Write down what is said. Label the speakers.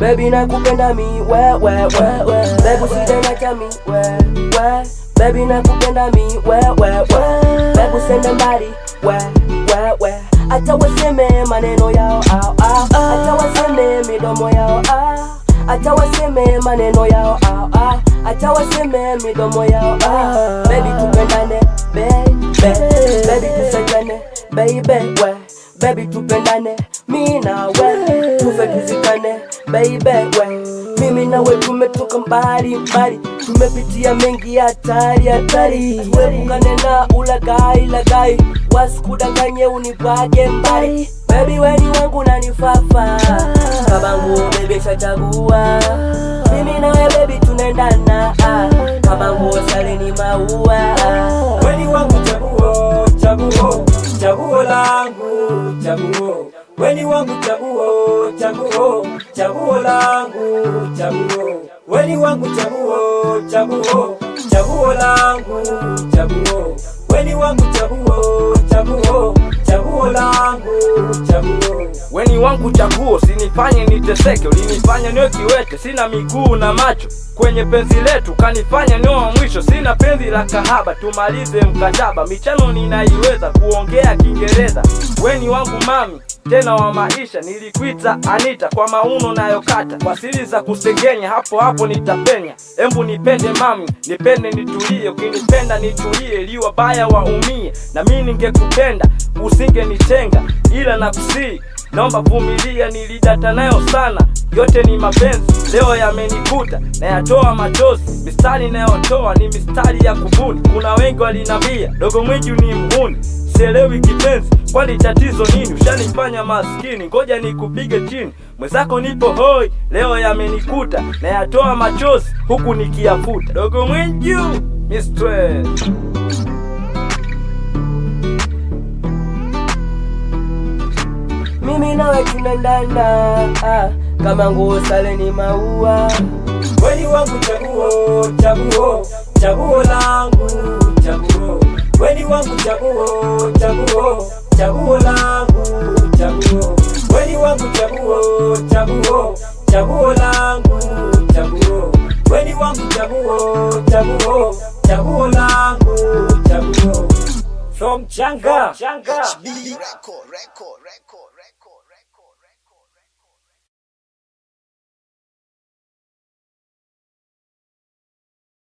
Speaker 1: baby nakupenda mi, we. Baby usiniacha mi, we. Baby nakupenda mi, we. Baby usende mbali, we. Acha waseme maneno yao, acha waseme midomo yao, acha waseme maneno yao, acha waseme midomo yao, baby tupendane, baby tusajane, baby we. Baby tupendane, mi na we, tufe tuzikane, baby we. Mimi na we tumetoka mbali, tumepitia mengi hatari, tuepukane na ulagai, wasikudanganye unipage mbali. Baby weni wangu nanifafa, kabangu baby shachagua, mimi na we baby tunaendana, kabangu sali ni maua.
Speaker 2: Weni wangu chaguo langu, chaguo. Weni wangu chaguo langu, chaguo. Weni wangu chaguo langu, chaguo. Weni wangu chaguo langu, chaguo.
Speaker 3: Weni wangu chaguo, sinifanye niteseke, ulinifanya niwe kiwete, sina miguu na macho. Kwenye penzi letu kanifanya niwe wa mwisho, sina penzi la kahaba, tumalize mkataba. Michano ninaiweza kuongea Kiingereza. Weni wangu mami, tena wa maisha, nilikuita Anita kwa mauno nayokata, kwa siri za kusengenya hapo nitapenya. Embu nipende mami, nipende nitulie, ukinipenda nitulie, liwa baya waumie. Na mimi ningekupenda usingenitenga, ila nakusii naomba vumilia, nilidata nayo sana. Yote ni mapenzi, leo yamenikuta na yatoa machozi. Mistari nayotoa ni mistari ya kubuni. Kuna wengi walinambia Dogo Mwingi ni mhuni, sielewi kipenzi, kwani tatizo nini? Ushanifanya maskini, ngoja nikupige chini. Mwenzako nipo hoi, leo yamenikuta na yatoa machozi huku nikiyafuta. Dogo Mwingi Mistress.
Speaker 1: Mimi nawe tunaendana, kama nguo sale ni maua.
Speaker 2: Weni wangu chaguo langu, chaguo. Weni wangu chaguo langu, chaguo. Weni wangu chaguo langu, chaguo. Weni wangu chaguo langu, chaguo. From Changa.
Speaker 4: Record.